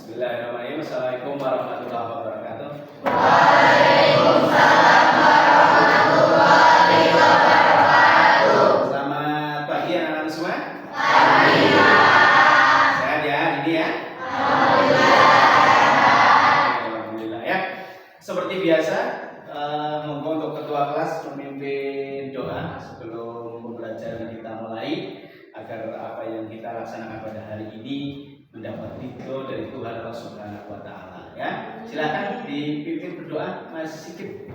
Bismillahirrahmanirrahim. Assalamualaikum warahmatullahi wabarakatuh. Waalaikumsalam warahmatullahi wabarakatuh. Selamat pagi anak-anak semua. Pagi, Pak. Sehat ya ini ya. Alhamdulillah ya. Seperti biasa, monggo untuk ketua kelas memimpin doa sebelum pembelajaran kita mulai agar apa yang kita laksanakan pada hari ini mendapat ridho dari Tuhan Allah Subhanahu wa taala ya. Silakan dipimpin berdoa Mas Sigit.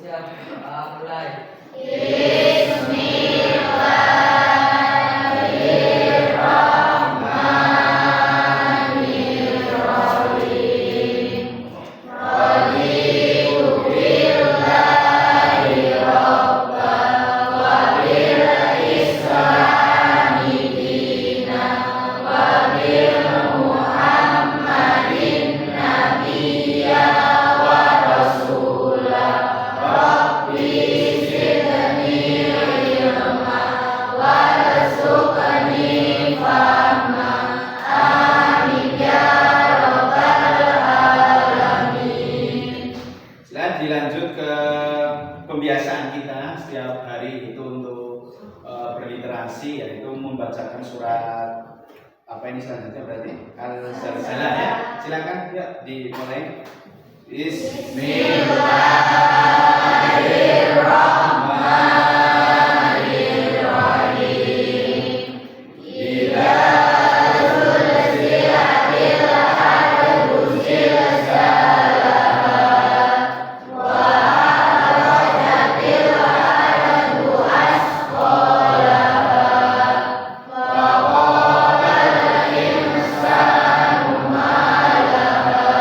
Siap, doa mulai. Bismillahirrahmanirrahim. Raditu billahi rabban wa bil islami dinan wa bil Muhammadin nabiyyan wa rasulan. Rabbi zidni ilma warzuqni fahma. Amin ya rabbal alamin. Silakan dilanjut ke pembiasaan kita setiap hari itu untuk berliterasi, yaitu membacakan surat apa ini selanjutnya berarti Al-Zalzalah ya. Silakan ya dimulai. Bismillahirrahmanirrahim. Idza zulzilatil ardu zilzalaha wa akhrajatil ardu asqalaha wa qala al-insanu ma laha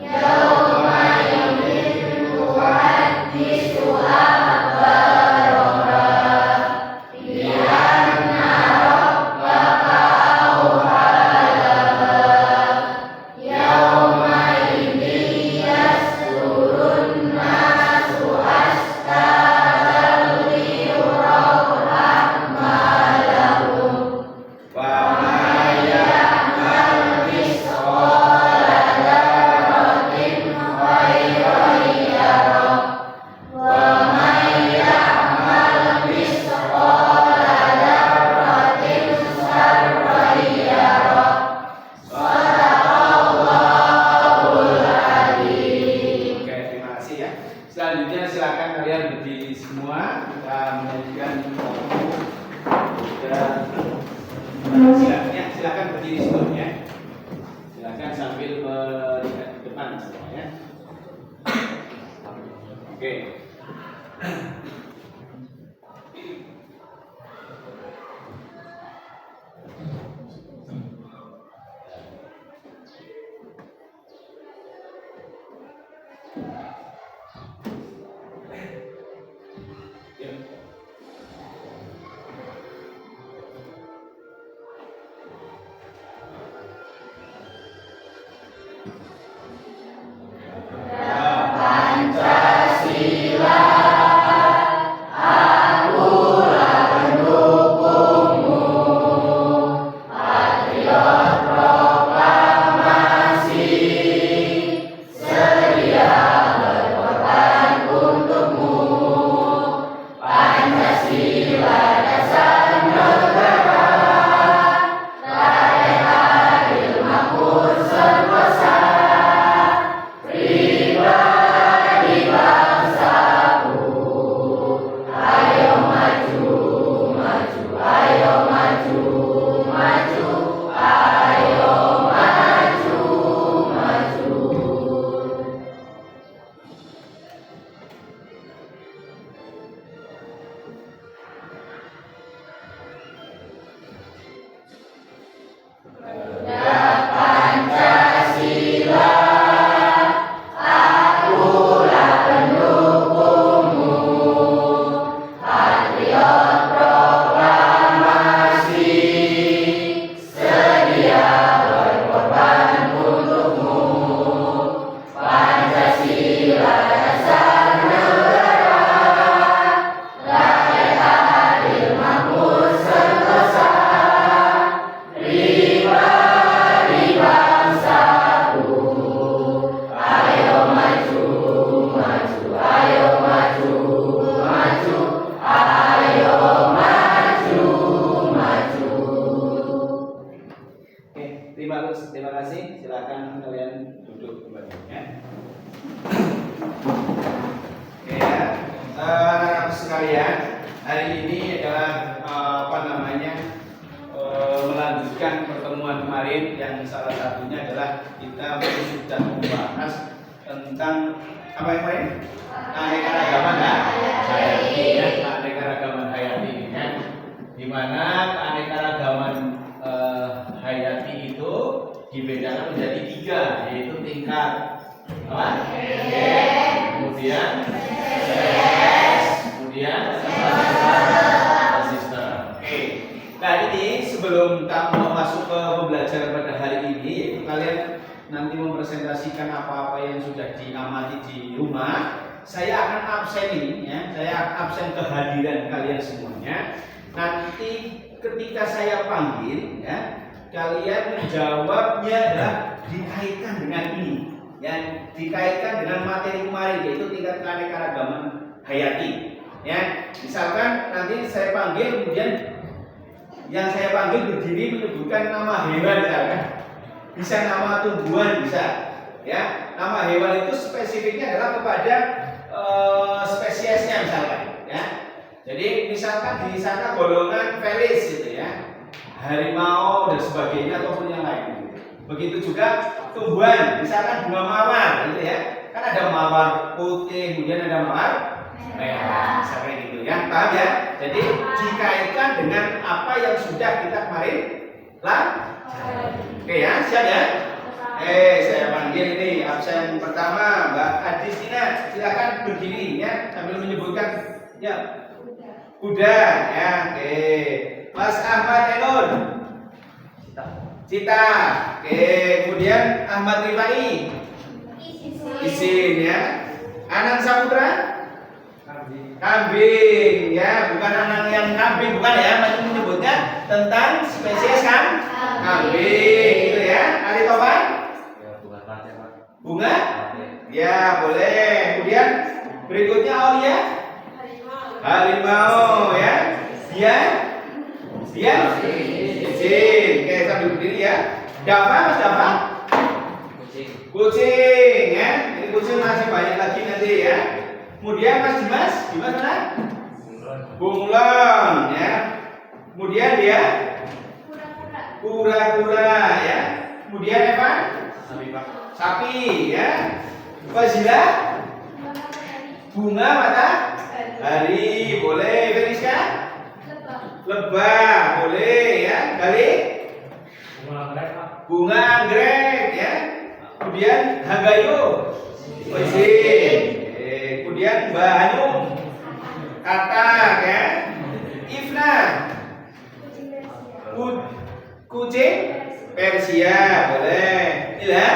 yawma idin tuhaddisu akhbaraha bi anna rabbaka awha laha yawma idin yasdurun nasu ashtatan liyuraw a'malahum wa ma ya'mal mithqala dzarratin khairan yarah wa man ya'mal mithqala dzarratin syarran yarah. Shadaqallahul adzim. Oke, terima kasih ya. Selanjutnya silakan kalian berdiri semua. Kita menyajikan waktu dan silakan berdiri semuanya. Silakan sambil melihat ke depan semuanya. Oke. Yuk. Pancasila akulah pendukungmu, patriot proklamasi, sedia berkorban untukmu. Pancasila dasar negara, rakyat adil makmur sentosa, pribadi bangsaku. Ayo maju, maju, ayo maju, maju, ayo maju, maju. Pancasila akulah pendukungmu, patriot proklamasi, sedia berkorban untukmu. Pancasila dasar negara, rakyat adil makmur sentosa, pribadi terima kasih. Silakan kalian duduk kembali ya. Oke ya, anak-anak sekalian, hari ini adalah melanjutkan pertemuan kemarin yang salah satunya adalah kita sudah membahas tentang apa yang kemarin? Keanekaragaman hayati ya, keanekaragaman hayati ya. Di mana keanekaragaman hayati itu dibedakan menjadi 3, yaitu tingkat apa? Kemudian sistem. Oke. Nah ini sebelum kamu masuk ke pembelajaran pada hari ini, kalian nanti mempresentasikan apa-apa yang sudah diamati di rumah. Saya akan absen ini, ya. Saya akan absen kehadiran kalian semuanya. Nanti ketika saya panggil, ya, kalian menjawabnya adalah dikaitkan dengan ini, yang dikaitkan dengan materi kemarin, yaitu tingkat keanekaragaman hayati. Ya, misalkan nanti saya panggil, kemudian yang saya panggil berdiri menyebutkan nama hewan, misalkan. Bisa nama tumbuhan, bisa. Ya, nama hewan itu spesifiknya adalah kepada spesiesnya, misalkan. Ya, jadi misalkan di sana golongan felis, gitu ya, harimau dan sebagainya ataupun yang lain. Begitu juga tumbuhan, misalkan bunga mawar, gitu ya. Kan ada mawar putih, kemudian ada mawar merah, misalnya gitu ya. Paham ya? Jadi dikaitkan dengan apa yang sudah kita kemarin Oke ya, siap ya? Saya panggil ini absen pertama Mbak Adistina, silakan berdiri ya sambil menyebutkan ya. Kuda ya, oke. Mas Ahmad Enur. Cita. Oke, kemudian Ahmad Rifai. Izin ya. Anang Saputra. Kambing ya, bukan anak yang kambing, bukan ya, masih menyebutnya tentang spesies kan kambing gitu ya. Ari Topan? Bunga? Ya, boleh. Kemudian berikutnya Aulia? Harimau ya. Dia? Izin. Oke, sambil berdiri ya. Dava, Mas Dava? Kucing ya. Ini kucing masih banyak lagi nanti ya. Kemudian Mas Dimas mana? Bunglon ya. Kemudian dia kura-kura ya. Kemudian Evan? Sapi ya. Fazila? Bunga matahari, boleh. Feliska? Lebah, boleh ya. Gali? Bunga anggrek ya. Kemudian Hagayu? Izin. Kemudian Mbak Hanum katak ya. Ifna kucing Persia, boleh. Ila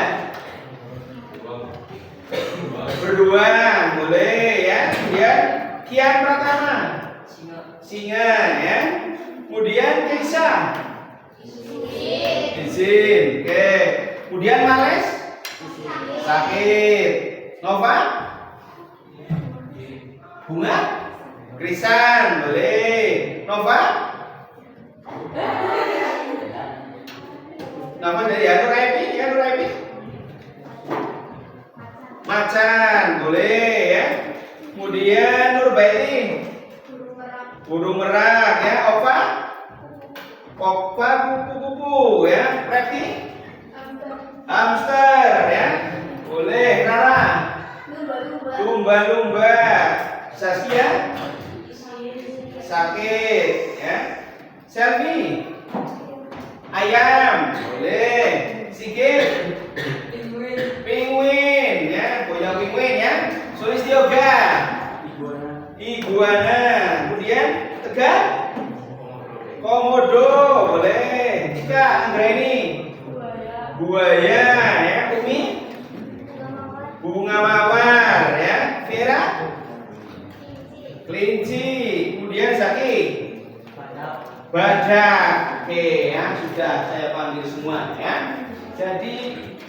berdua, boleh ya. Kemudian Kian Pratama singa ya. Kemudian Keisa izin. Oke. Kemudian Males sakit. Nova bunga krisan, boleh. Nova nama dari Nur Epi ya. Nur Epi macan, boleh ya. Kemudian Nur Baiti burung merak ya. Ova kupu-kupu ya. Repti hamster ya, boleh. Rara lumba-lumba. Saskia sakit ya. Selfie ayam, boleh. Sigit penguin ya, goyang penguin ya. Sulistyoga iguana. Kemudian Tegar komodo, boleh. Cika Anggreni buaya ya. Umi bunga mawar ya. Vera kelinci. Kemudian Zaki badak. Oke ya, sudah saya panggil semua ya. Jadi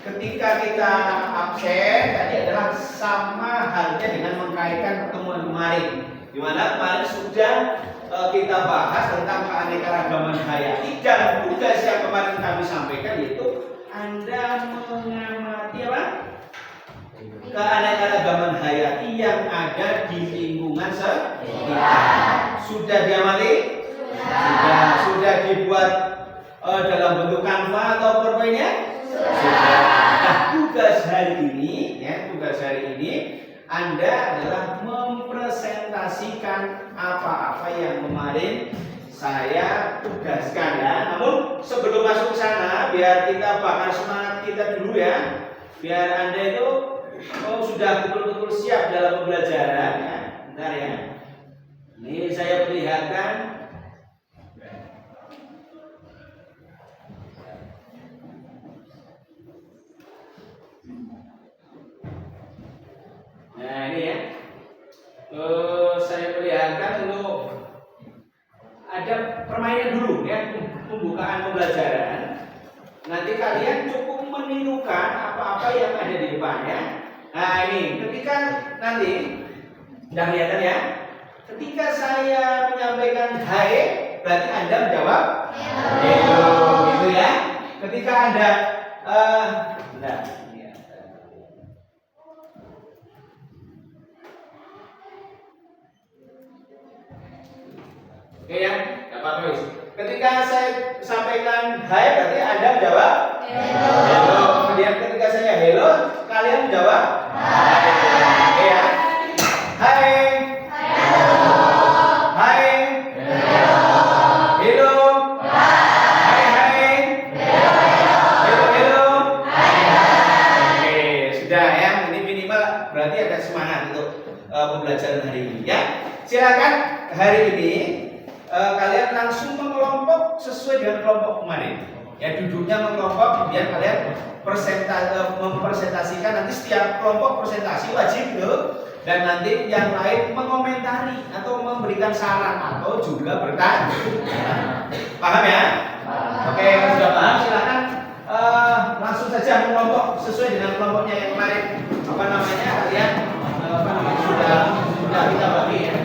ketika kita absen tadi adalah sama halnya dengan mengkaitkan pertemuan kemarin, di mana kemarin sudah kita bahas tentang keanekaragaman hayati dan tugas yang kemarin kami sampaikan yaitu Anda mengamati apa? Keanekaragaman hayati yang ada di lingkungan sekitar. Sudah diamati? Sudah dibuat dalam bentuk kanva atau PowerPoint-nya? Sudah. Nah, tugas hari ini Anda adalah mempresentasikan apa-apa yang kemarin saya tugaskan ya. Namun sebelum masuk ke sana, biar kita bakar semangat kita dulu ya. Biar Anda itu sudah betul-betul siap dalam pembelajaran ya. Bentar ya. Ini saya perlihatkan. Nah ini ya. Saya perlihatkan untuk ada permainan dulu ya, pembukaan pembelajaran. Nanti kalian cukup menirukan apa-apa yang ada di depannya. Nah ini, ketika nanti, sudah kelihatan ya. Ketika saya menyampaikan hai, berarti Anda menjawab hello, gitu ya. Ketika Anda, nah, oke ya, nggak apa-apa wis. Ketika saya sampaikan hai, berarti Anda menjawab hello. Kemudian ketika saya hello, kalian menjawab hai. Oke ya. Hai. Hai. Hello. Hai hai. Hello. Oke, sudah ya. Ini minimal berarti ada semangat untuk pembelajaran hari ini ya. Silakan hari ini kalian langsung mengelompok sesuai dengan kelompok kemarin. Ya, duduknya mengelompok, kemudian kalian mempresentasikan. Nanti setiap kelompok presentasi wajib loh. Dan nanti yang lain mengomentari atau memberikan saran atau juga bertanya. Paham ya? Oke, kalau sudah paham silakan langsung saja mengelompok sesuai dengan kelompoknya yang kemarin. Apa namanya kalian sudah kita bagi ya.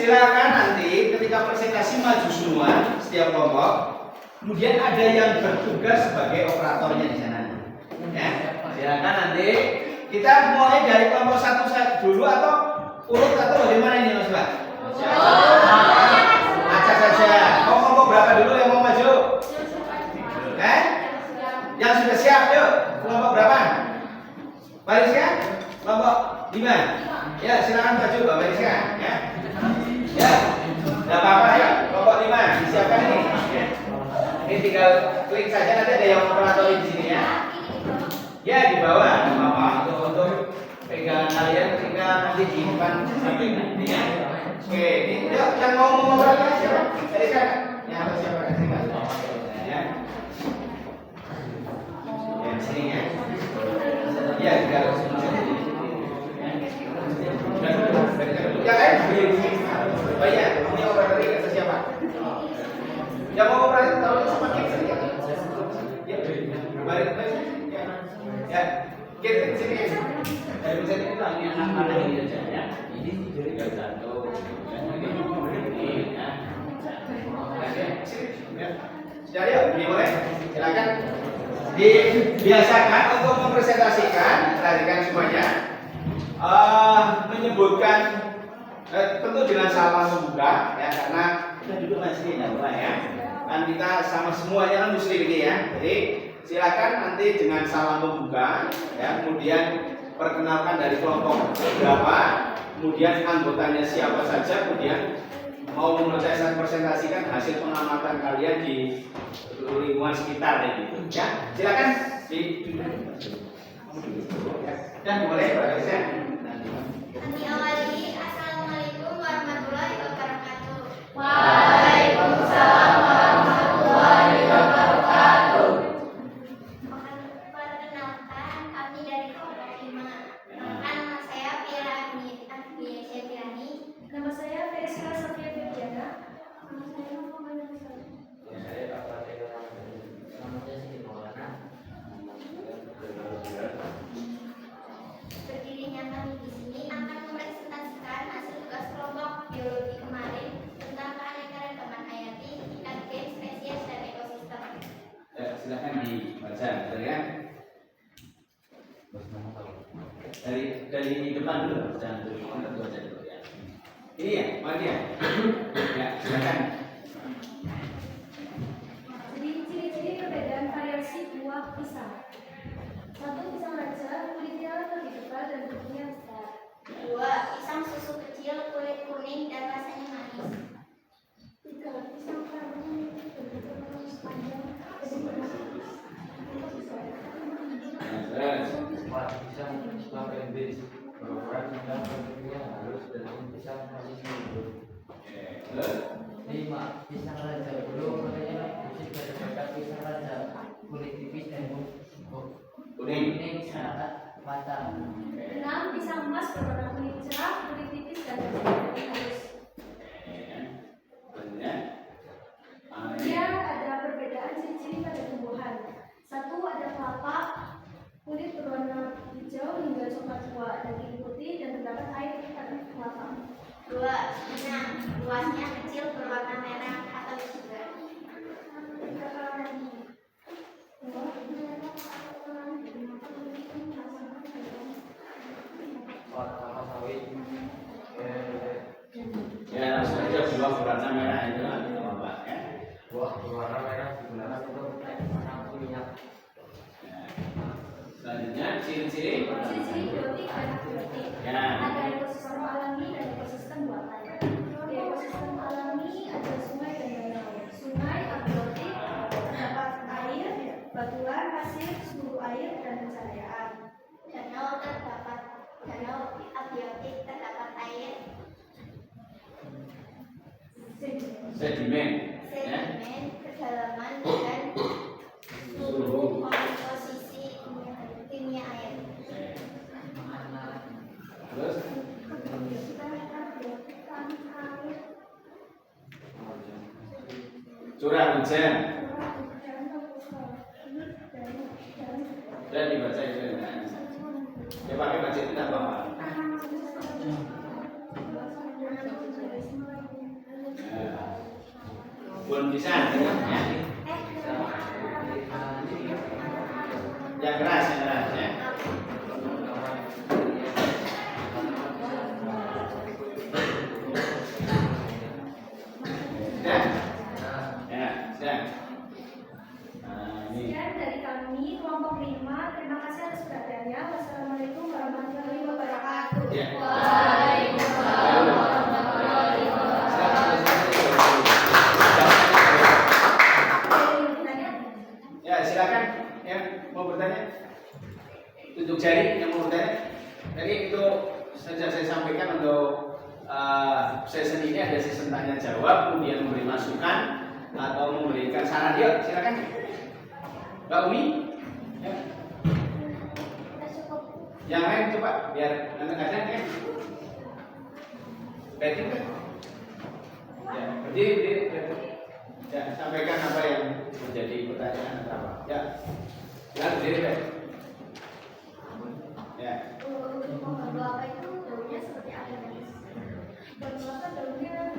Silakan nanti ketika presentasi maju semua setiap kelompok. Kemudian ada yang bertugas sebagai operatornya di sana. Ya, silakan nanti kita mulai dari kelompok satu dulu atau urut atau bagaimana ini Mas Pak? Acak saja. Mau kelompok berapa dulu yang mau maju? Yang sudah siap yuk. Kelompok berapa? Mariska? Kelompok 5. Ya, silakan maju Mbak Mariska. Ya. tinggal klik saja, nanti ada yang operator di sini ya. Ya di bawah, nggak apa-apa. Untuk pegangan kalian ketika nanti di depan sampai nanti ya. Oke, ini yang mau mengoperasikan siapa? Dari sana. Yang atas siapa? Ya. Ya sini ya. Ya tinggal ya kan? Banyak. Ini operator ke siapa? Yang mau operasi tahu semakin sedikit. Ya, balik ke sini. Ya, kita sini. Dari bisa ini lagi anak-anak ini aja ya. Ini jadi satu. Ini ya. Oke, sini. Ya. Sudah ya, dimulai. Silakan. Dibiasakan untuk mempresentasikan, perhatikan semuanya. Menyebutkan tentu dengan salam membuka ya, karena kita duduk masih di dalam ya. Kan kita sama semuanya kan muslim ini ya. Jadi silakan nanti dengan salam membuka ya, kemudian perkenalkan dari kelompok berapa, kemudian anggotanya siapa saja, kemudian mau presentasikan hasil pengamatan kalian di lingkungan sekitar gitu ya. Silakan dan boleh Pak Desa. Kami awali. Assalamualaikum warahmatullahi wabarakatuh. Waalaikumsalam warahmatullahi wabarakatuh. Perkenalkan, kami dari kelompok 5. Nama saya Fira Agnieszka Firani. Nama saya Ferisra Sofia Febriana. Nama saya Muhammad Nusra. Saya Bapak Tega Ramadhani. Nama saya Siti Maulana. Berdirinya kami di sini akan mempresentasikan hasil tugas kelompok biologi kemarin tentang keanekaragaman hayati, tingkat gen, spesies, dan ekosistem. Silakan dibaca ya. Dari depan dulu, jangan dari depan baca dulu ya. Ini ya, mana ya? Ya, silakan. Jadi ciri-ciri perbedaan variasi buah pisang. 1. Pisang raja, kulitnya lebih tebal dan bentuknya besar. 2. Pisang susu kecil, kulit kuning, dan rasanya manis. 3. Pisang karbon berbentuk panjang dan berbentuk besar. Empat, pisang Slavendis. Berukuran sedang, bentuknya halus dan pisang masih hidup. 5. Pisang raja. Belum katanya musik dari dekat pisang raja. Kulit tipis dan kuning sangat matang. 6. Pisang emas berwarna kuning cerah, kulit tipis dan rasanya halus. Kemudian ada perbedaan ciri-ciri pada tumbuhan. 1. Ada kelapa, kulit berwarna hijau hingga coklat tua, daging putih dan terdapat air pada kelapa. 2. Benang, luasnya kecil berwarna merah atau sugar. 4. Kelapa sawit. Ya, langsung aja buah berwarna merah itu apa ya? Buah berwarna merah digunakan untuk menangkap minyak. Selanjutnya ciri-ciri. Ciri-ciri biotik dan abiotik. Ya. Ada ekosistem alami dan ekosistem buatan. Di ekosistem alami ada sungai dan danau. Sungai abiotik terdapat air, batuan, pasir, sumber air dan pencahayaan. Danau abiotik terdapat air, Sedimen. Ya. sedimen, kedalaman, dan suhu komposisi kimia air. Terus curah hujan. Dan dibaca itu. Ya pakai baca itu tak apa-apa. Belum bisa ya. Yang keras ya. Sudah. Ya, sudah. Nah, ini. Sekian dari kami, kelompok 5. Terima kasih atas perhatiannya. Wassalamualaikum warahmatullahi wabarakatuh. Ya. Waalaikumsalam warahmatullahi wabarakatuh. sini ada sistem tanya jawab, kemudian memberi masukan atau memberikan saran. Yuk, silakan. Mbak Umi. Ya. Yang lain coba biar anak-anak ya. Baik kan? Ya, berdiri. Ya, sampaikan apa yang menjadi pertanyaan atau apa. Ya. Ya, berdiri baik. Ya. Untuk membantu apa itu daunnya seperti apa? Dan maka daunnya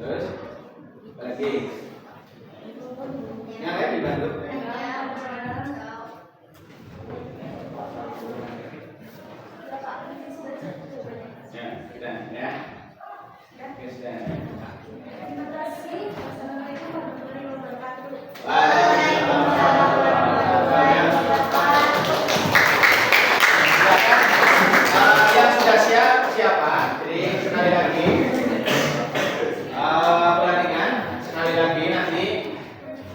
Terus lagi. Yang lain dibantu. Ya, sudah ya. Oke, sudah. Terima kasih. Assalamualaikum warahmatullahi wabarakatuh. Yang sudah siap siapa? Jadi sekali lagi pertandingan sekali lagi nanti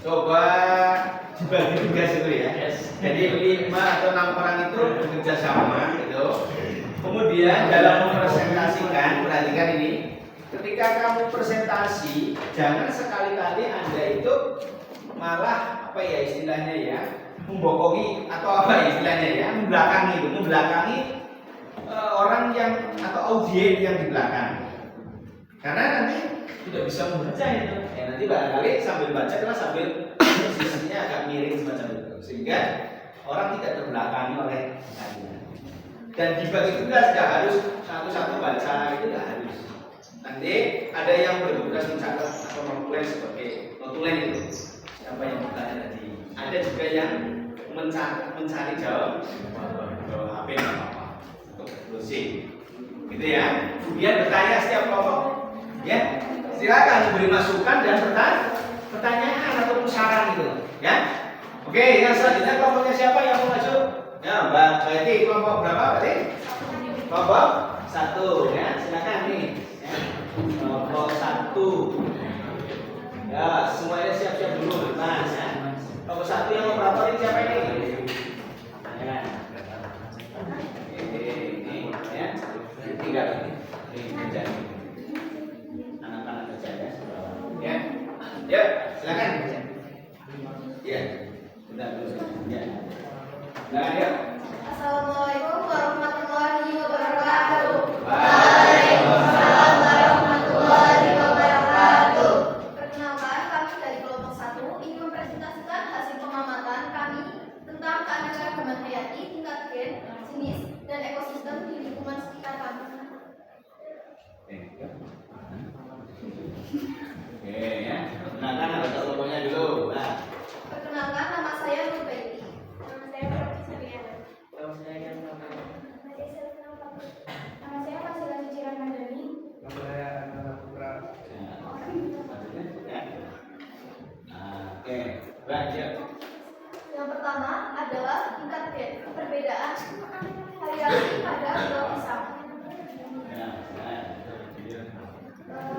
coba dibagi tugas itu ya. Jadi 5 atau 6 orang itu bekerja sama gitu. Kemudian dalam mempresentasikan, perhatikan ini, ketika kamu presentasi jangan sekali-kali Anda itu malah apa ya istilahnya ya, membokongi atau apa istilahnya ya, membelakangi orang yang atau audiens yang di belakang, karena nanti tidak bisa membaca itu ya, nanti barangkali sambil baca adalah sambil posisinya agak miring semacam itu sehingga orang tidak terbelakangi oleh kalian. Dan dibagi tugas tidak harus satu-satu baca, itu tidak harus. Nanti ada yang bertugas mencatat atau menulis sebagai notulen itu siapa yang bertanya tadi. Ada juga yang mencari jawab HP apa untuk closing, gitu ya. Kemudian bertanya setiap kelompok, ya. Silakan beri masukan dan pertanyaan ataupun saran gitu, ya. Oke, yang selanjutnya kelompoknya siapa yang mau maju? Ya, Mbak Betty, kelompok berapa berarti? Kelompok 1, ya. Silakan nih. Ya. Kelompok 1. Ya, semuanya siap-siap dulu, Mas. Ya. Kelompok 1 yang operator ini siapa ini? Ya. Ini, ya. Tinggal ini kerja. Anak-anak kerja ya. Ya. Ya, silakan. Ya. Bentar dulu. Ya. Nah, ya. Assalamualaikum warahmatullahi wabarakatuh. Waalaikumsalam warahmatullahi wabarakatuh. Perkenalkan, kami dari kelompok 1 ingin mempresentasikan hasil pengamatan kami tentang keanekaragaman hayati tingkat gen, jenis, dan ekosistem di lingkungan sekitar kami. Oke, ya. Perkenalkan anggota kelompoknya dulu. Nah. Perkenalkan, nama saya Nur Baiti. Nama saya Fatima Sabiana. Kalau saya yang pertama, Nama saya Fasila Ciciran Madani. Ya. Oke, lanjut. Yang pertama adalah tingkat gen, perbedaan variasi pada buah pisang. Ya.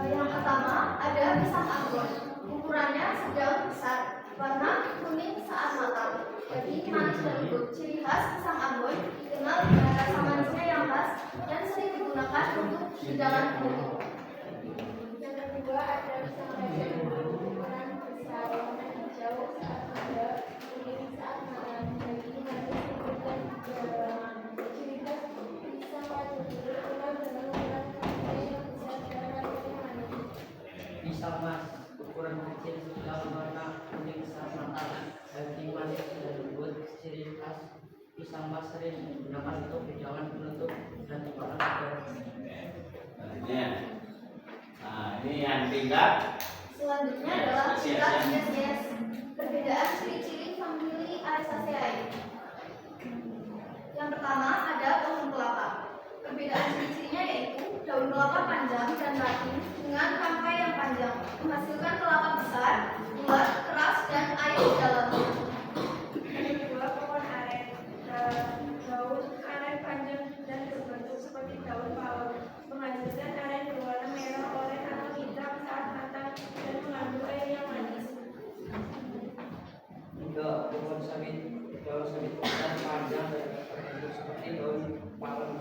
Yang pertama ada pisang Ambon, ukurannya sedang besar, warna kuning saat matang, jadi manis dan lembut. Ciri khas pisang Ambon dikenal dengan rasa manisnya yang khas dan sering digunakan untuk hidangan umum. Yang kedua ada pisang raja, ukuran besar, warna hijau saat muda, kuning saat matang, jadi manis lembut dan beraroma. Ciri khas pisang raja dikenal dengan ukuran yang besar dan rasanya manis. pisang mas, ukuran kecil, dalam warna kuning saat matang, daging manis dan lembut. Ciri khas pisang mas sering digunakan untuk hidangan penutup dan makanan segar. Selanjutnya. Nah, ini yang tingkat. Selanjutnya adalah tingkat spesies. Perbedaan ciri-ciri famili Arisaceae. Yang pertama ada pohon kelapa. Perbedaan ciri-cirinya yaitu daun kelapa panjang dan rapi dengan tangkai yang panjang, menghasilkan kelapa besar, bulat, keras, dan air di dalamnya. Yang kedua pohon aren. Daun aren panjang dan berbentuk seperti daun pawon, menghasilkan aren berwarna merah, oranye atau hitam saat matang dan mengandung air yang manis. Tiga, pohon sawit. Daun sawit besar panjang dan berbentuk seperti daun pawon,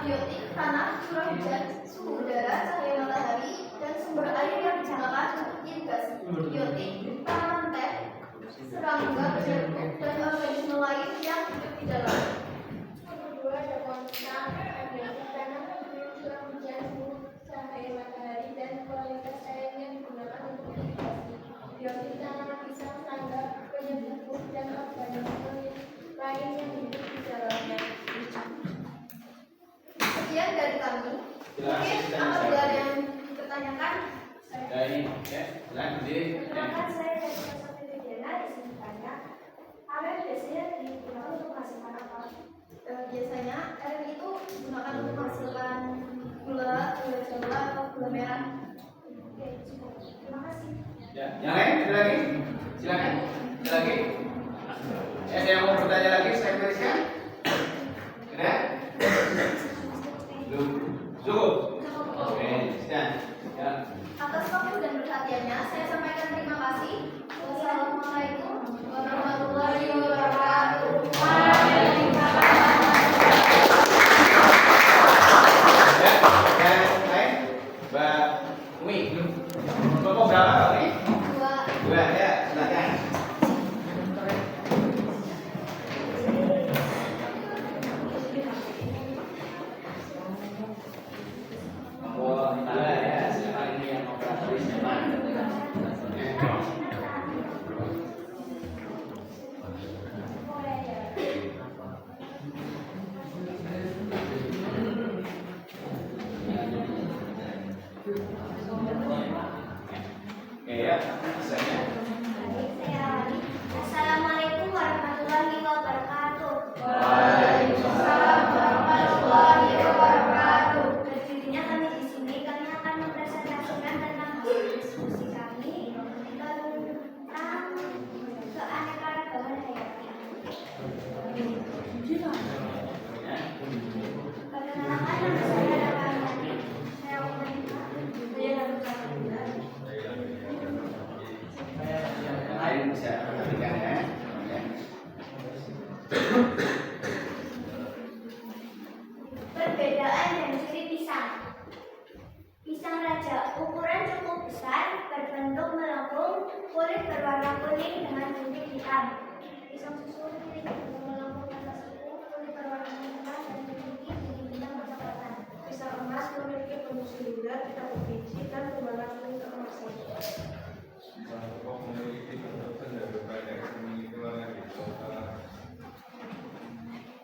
abiotik tanah, curah hujan, suhu udara, cahaya matahari, dan sumber air yang digunakan untuk irigasi. Biotik tanaman teh, serangga, berbentuk, dan organisme lain yang hidup di dalam. Kedua ada kuantitas abiotik tanah, curah hujan, suhu, cahaya matahari, dan kualitas air yang digunakan untuk irigasi. Biotik tanaman pisang, serangga, penyebut, dan organisme lain yang hidup di dalamnya. Sekian dari kami. Mungkin apabila ada yang dipertanyakan, Dari ya, silakan berdiri. Ya. Perkenalkan saya dari Kelas 1 Widyana di sini tanya. Aren biasanya digunakan untuk menghasilkan apa? biasanya air itu digunakan untuk menghasilkan gula jawa atau gula merah. Oke, cukup. Terima kasih. Ya, yang lain ada lagi? Silakan. Ada lagi? Ada yang mau bertanya lagi? Saya tuliskan. Ada? Belum. Cukup. Oke, sudah. Ya. Atas waktu dan perhatiannya, saya sampaikan terima kasih. Wassalamualaikum warahmatullahi wabarakatuh. Ya, yang lain? Mbak Umi. Kelompok berapa Mbak Umi? Dua, ya, silakan. Kelompok dua, ya, silakan ini yang operator silakan. Oke ya, misalnya. Assalamualaikum warahmatullahi wabarakatuh. Waalaikumsalam warahmatullahi wabarakatuh. Berdirinya kami di sini, kami akan mempresentasikan tentang hasil diskusi kami tentang keanekaragaman hayati. Perkenalkan nama saya adalah Hayati. Saya Yang lain bisa perhatikan ya. Ya. Perbedaan dan ciri pisang. Pisang raja ukuran cukup besar, berbentuk melengkung, kulit berwarna kuning dengan bintik hitam. Pisang susu kulit berbentuk melengkung atas suku, kulit berwarna merah dan memiliki bintik hitam kecoklatan. Pisang emas memiliki bentuk silinder, tidak berbiji dan berwarna kuning keemasan.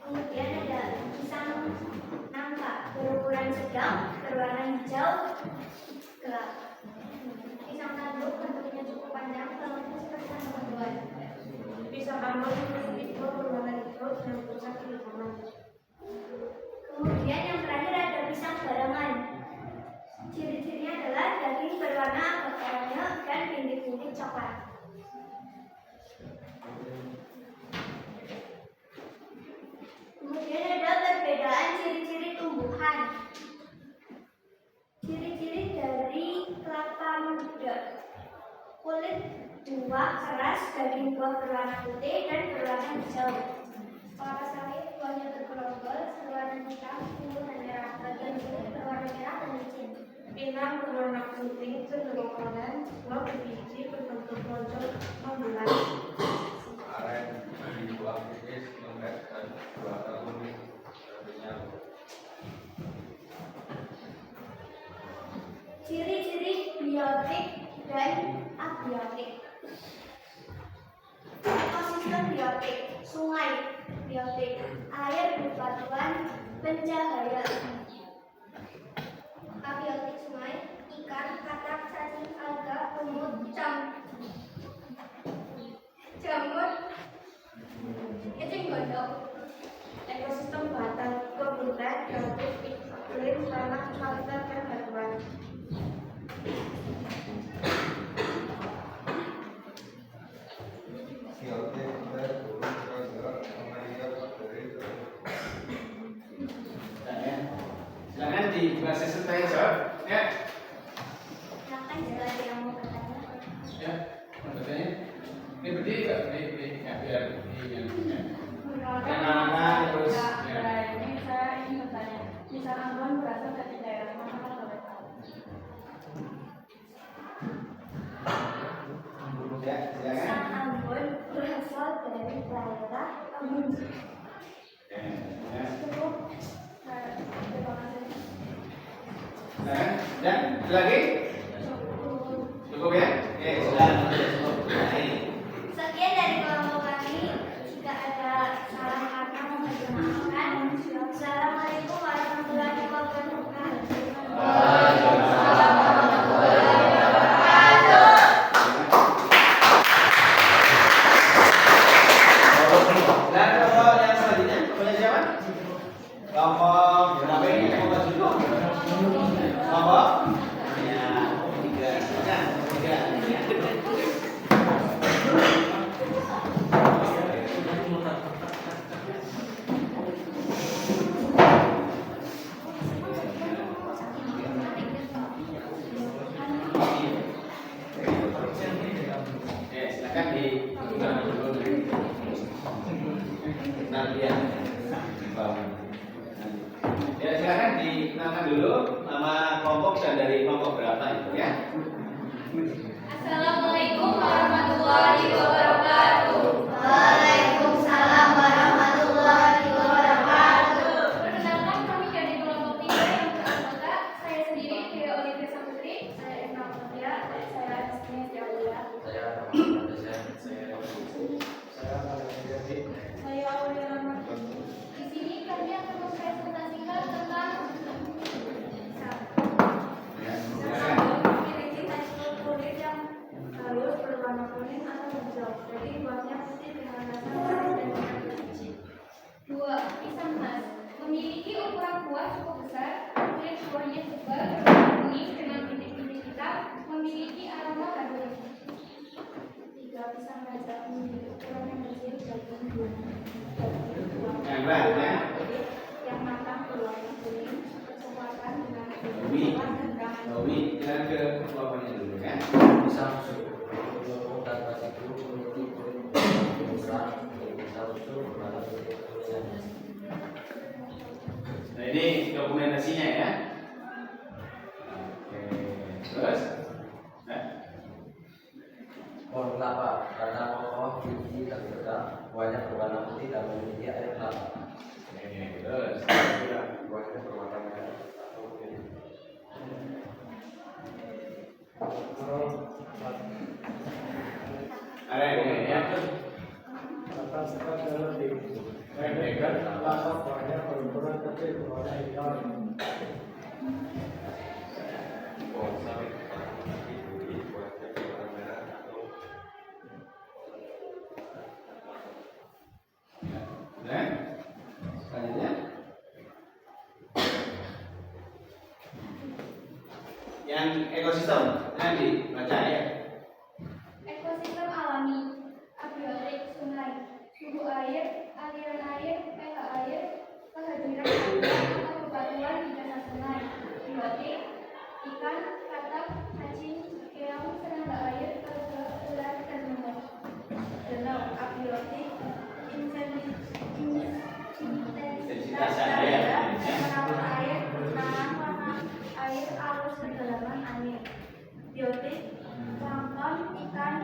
Kemudian ada pisang nangka berukuran sedang, berwarna hijau gelap. Pisang tanduk bentuknya cukup panjang, bentuknya seperti tanaman buah. Pisang ambon memiliki buah berwarna hijau dan pusat kehitaman. Kemudian yang terakhir ada pisang barangan. Ciri-cirinya adalah daging berwarna agak oranye dan bintik-bintik coklat. Kemudian ada perbedaan ciri-ciri tumbuhan. Ciri-ciri dari kelapa muda. Kulit buah keras, daging buah berwarna putih dan berwarna hijau. Kelapa sawit buahnya bergerombol, berwarna hitam, ungu dan merah. Bagian kulit berwarna merah dan licin. Pinang berwarna putih, cenderung oranye, buah berbiji, berbentuk lonjong, membulat. Ciri-ciri biotik dan abiotik. Ekosistem biotik, sungai biotik, air berbatuan, pencahayaan. Abiotik sungai, ikan, katak, cacing, alga, lumut, jamur, eceng gondok. Ekosistem batang, kebun teh, gambut, iklim, tanah, habitat, dan batuan. Ya. Silakan dibuka sesi tanya jawab. Ya. Silakan jika ada yang mau bertanya. Ya. Mau bertanya? Ini berdiri Pak, berdiri. Ya, biar berdiri. Ya. Yang anak terus. Ya. Ini saya ingin bertanya, bisa Lagi? Cukup ya? Oke, silakan. Nah, ini. Sekian dari kelompok kami. Jika ada salah kata mohon dimaafkan. Assalamualaikum warahmatullahi wabarakatuh. Dan kelompok yang selanjutnya, kelompoknya siapa? Kelompok berapa ini? Kelompok juga? Kelompok? Ya, tiga. Silakan, tiga. Oke, silakan dibuka dulu. Nanti ya. Ya, silakan dikenalkan dulu nama kelompok dan dari kelompok berapa itu ya. Assalamualaikum warahmatullahi wabarakatuh. Waalaikumsalam warahmatullahi wabarakatuh. Perkenalkan, kami dari kelompok 3 yang beranggota saya sendiri Dewi Olivia Saputri, saya Emma Mutia, saya Asmi Jaulia. Saya Aulia Rahmat. Di sini kami akan mempresentasikan tentang memiliki tekstur kulit yang halus berwarna kuning atau hijau. Jadi buahnya putih dengan rasa manis dan warna kecil. 2. Pisang khas memiliki ukuran buah cukup besar, kulit buahnya tebal berwarna kuning dengan bintik-bintik hitam, memiliki aroma harum. 3. Pisang raja memiliki ukuran yang kecil dan buah. Yang berapa ya? Yang matang berwarna kuning, kecoklatan dengan Wi, warna dan rangan. Wi, kita ke kelompoknya dulu ya. Nah, ini dokumentasinya ya. Oke, terus? Nah, Pohon kelapa karena kokoh, tinggi dan tegak, buahnya berwarna putih dan memiliki air kelapa. oke, terus. Buahnya berwarna merah atau kuning. Ada ini ya. Pohon sawit tinggi, buahnya berwarna merah atau Nah, selanjutnya. Yang ekosistem, nanti baca ya. Ekosistem alami, abiotik sungai, suhu air, aliran air, pH air, kehadiran alga atau bebatuan di dasar sungai, biotik, ikan, katak, cacing, keong, serangga air, alga, ular, dan nyamuk. Danau, abiotik, intensitas air, penawar air, bentangan warna air, arus kedalaman air. Biotik, plankton, ikan,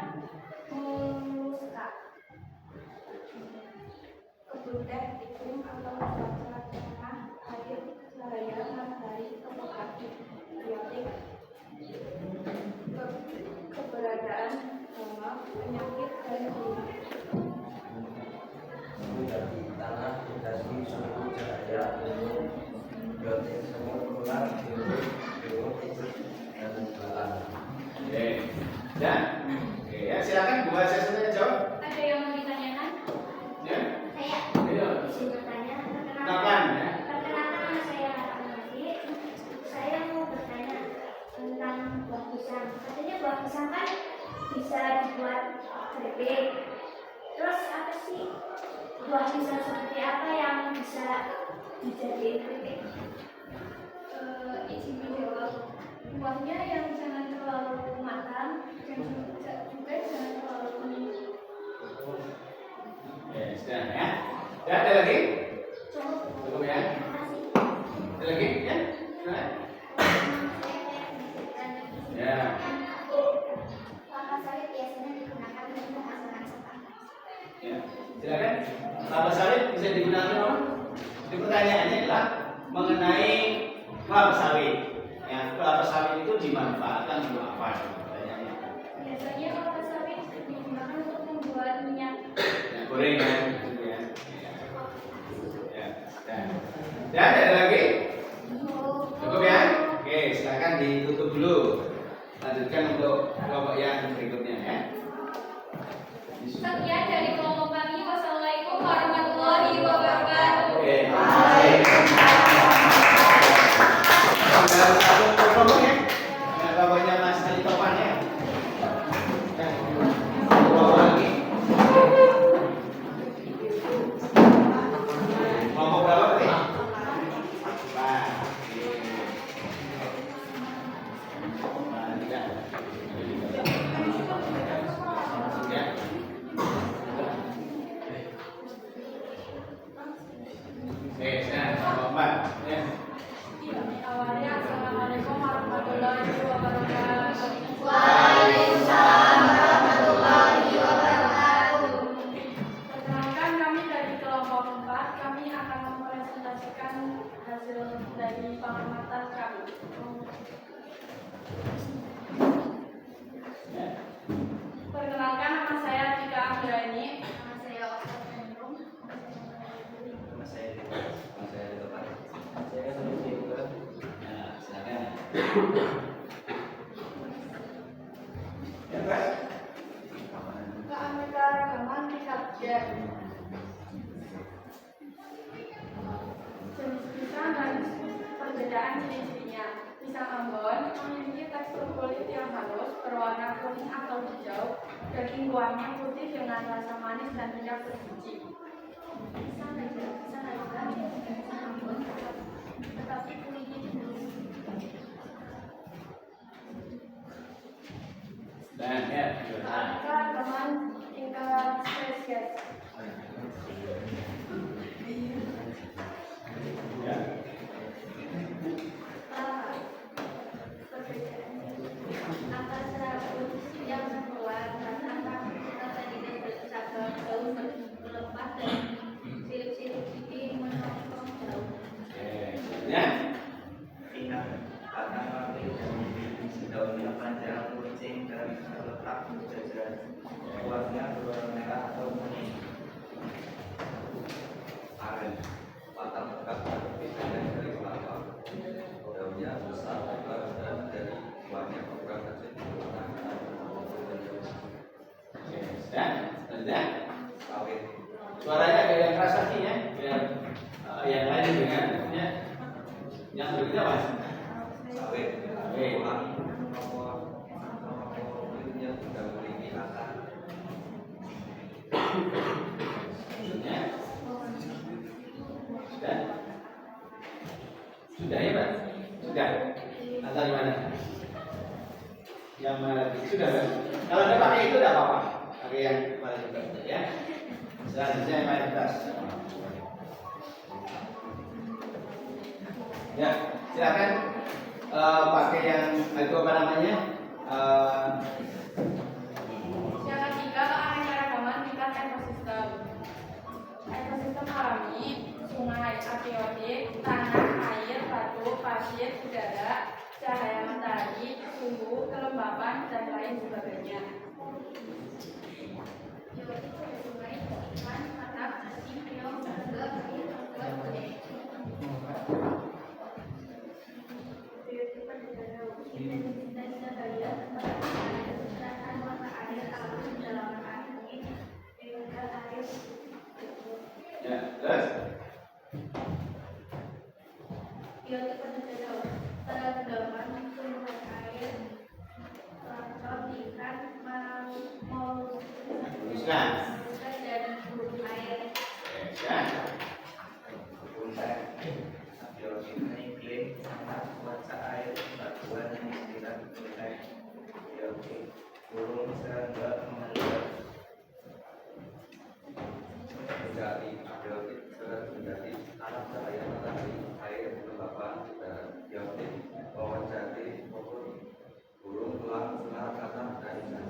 moluska. Kebutuhan iklim atau cuaca tanah, air, cahaya matahari, topografis. Biotik, keberadaan hama, penyakit, dan virus. menjadi tanah, industri, suhu, cahaya, ilmu, biotik, semut, ular, biru, tikus, dan belalang. Oke, dan oke ya silakan buat sesinya jawab. Ada yang mau ditanyakan? Ya, Saya ayo. izin bertanya. Silakan ya. Perkenalkan nama saya Rahmati. Saya mau bertanya tentang buah pisang. Katanya buah pisang kan bisa dibuat keripik. Terus apa sih buah pisang seperti apa yang bisa dijadikan keripik? Izin menjawab. Buahnya yang jangan terlalu matang dan juga jangan terlalu kuning. Ya, sudah ya. Ya, ada lagi? Cukup ya. Ada lagi ya? Silakan. Ya. Kelapa sawit biasanya digunakan untuk masakan. Ya, silakan. Kelapa sawit bisa digunakan apa? Ini pertanyaannya adalah mengenai kelapa sawit. Ya, kelapa sawit itu itu dimanfaatkan untuk apa? Pertanyaannya. Biasanya kelapa sawit digunakan untuk membuat minyak. Minyak goreng kan, gitu ya. Ya. Dan ada lagi? Cukup ya? Oke, silakan ditutup dulu. Lanjutkan untuk kelompok yang berikutnya ya. Sekian dari kelompok kami. Wassalamualaikum warahmatullahi wabarakatuh. Oke. Tinggal satu kelompok ya. Kelompoknya Mas Ali Topan ya. Kelompok lagi. Kelompok berapa tadi? Nah, tiga. Ya. Oke, sekarang kelompok 4 ya. Awalnya Assalamualaikum warahmatullahi wabarakatuh. Waalaikumsalam warahmatullahi wabarakatuh. Perkenalkan kami dari kelompok 4, kami akan mempresentasikan hasil dari pengamatan kami. Perkenalkan, nama saya Tika Anggrani. Nama saya Oka Hendrum. Nama saya Topan. Nah, silakan. Ya, Pak. Keanekaragaman tingkat J. Jenis pisang dan perbedaan ciri-cirinya. Pisang Ambon memiliki tekstur kulit yang halus, berwarna kuning atau hijau. Daging buahnya putih dengan rasa manis dan tidak berbiji. Pisang adalah pisang Ambon, tetapi kulitnya cenderung Dan ya, sudah. Keanekaragaman tingkat spesies. Ya. atas serabut yang terkeluar dan atas kata tidak bercakap daun berlepas dan sirip-sirip pipi menopang daun. Ya. Ingat, karena kami daunnya panjang, kucing, dan terletak berjajar. Buahnya berwarna merah atau kuning. Aren, batang tegak berbeda dari kelapa. Daunnya besar, lebar, dan dari buahnya ukuran kecil berwarna merah. Oke, sudah. Sudah. Sawit, Suaranya agak yang keras lagi ya, biar yang lain dengar. Ya. Yang berikutnya Mas. sawit, Oke. nomor kulitnya tidak memiliki akar. Selanjutnya. Sudah. Sudah ya Pak? Sudah. Atau gimana? Yang mana lagi? Sudah kan? Kalau ada pakai itu tidak apa-apa. Pakai yang mayoritas ya. Selanjutnya yang mayoritas. Ya, silakan pakai yang itu apa namanya? Yang ketiga, keanekaragaman tingkat ekosistem. Ekosistem alami, sungai, abiotik, tanah, air, batu, pasir, udara, cahaya matahari, suhu, kelembapan, dan lain sebagainya. Biotik pada sungai, ikan, atap, nasi, keong, serangga, air, membuat gede. Biotik pada danau, intensitas cahaya, kecerdasan mata air, alam, kedalaman air, pH air. Ya, terus. Biotik pada danau, keragaman sumber air, plankton, ikan, Teruskan. dan burung air. Ya. Punten, abiotik iklim, tanah, cuaca air, batuan yang istilah punten, abiotik, burung, serangga, mengalir, menjadi abiotik, serat menjadi alam cahaya matahari, air, kelembapan, dan biotik, pohon jati, pohon, burung, tulang, senar, kata, dan insan.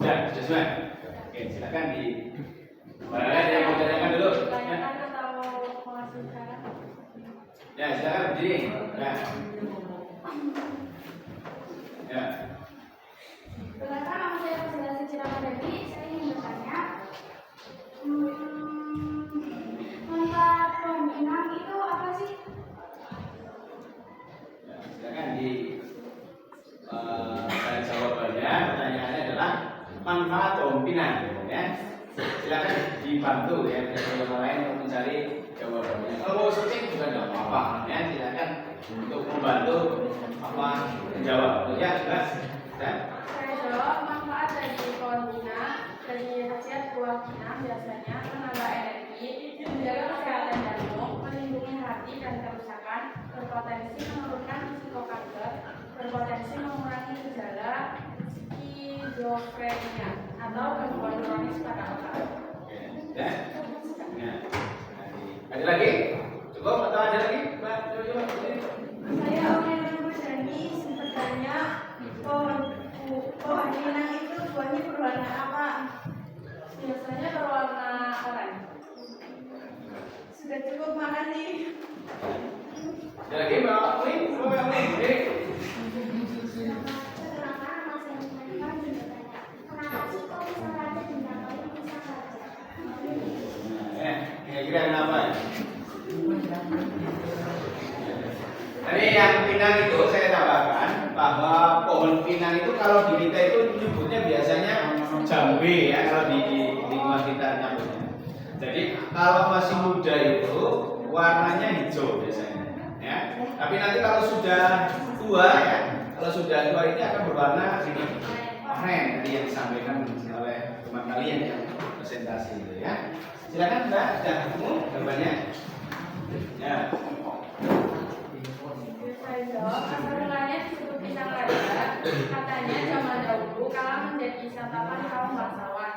Ya, sudah semua. Oke, silakan di. Mana yang mau tanyakan dulu? Ya. Tanyakan atau menghasilkan? Ya, silakan berdiri. Ya. pohon pinang itu apa sih? Ya, silakan dari jawabannya. Pertanyaannya adalah manfaat pohon pinang, ya. Silakan dibantu ya dari yang lain untuk mencari jawabannya. Kalau mau searching juga tidak apa-apa, ya. Silakan untuk membantu menjawab. Ya, jelas. Ya. Saya jawab manfaat dari pohon pinang. Dari khasiat buah pinang biasanya menambah energi, menjaga kesehatan jantung, melindungi hati dan kerusakan, berpotensi menurunkan risiko kanker, berpotensi mengurangi gejala skizofrenia atau gangguan kronis pada otak. Ya. Ya. Ada lagi? Cukup atau ada lagi? Mbak, coba. Saya Omelia Mardani sempat tanya pohon pinang itu buahnya berwarna apa? Biasanya berwarna oranye. Sudah cukup, makasih. Ada lagi Mbak Uli? Mbak Uli. Kenapa nama seniman juga tanya, kenapa sih kok bisa raja bintang lain bisa raja? Kira-kira kenapa? Tadi yang pinang itu saya tambahkan bahwa pohon pinang itu kalau di kita itu menyebutnya biasanya jambe ya, kalau di lingkungan kita nyebutnya. Jadi kalau masih muda itu warnanya hijau biasanya, ya. Tapi nanti kalau sudah tua ya, kalau sudah tua ini akan berwarna ini oranye tadi yang disampaikan oleh teman kalian yang presentasi itu ya. Silakan Mbak, sudah ketemu gambarnya? Ya. Saya jawab, asal mulanya disebut pisang raja. Katanya zaman dahulu kala menjadi santapan kaum bangsawan.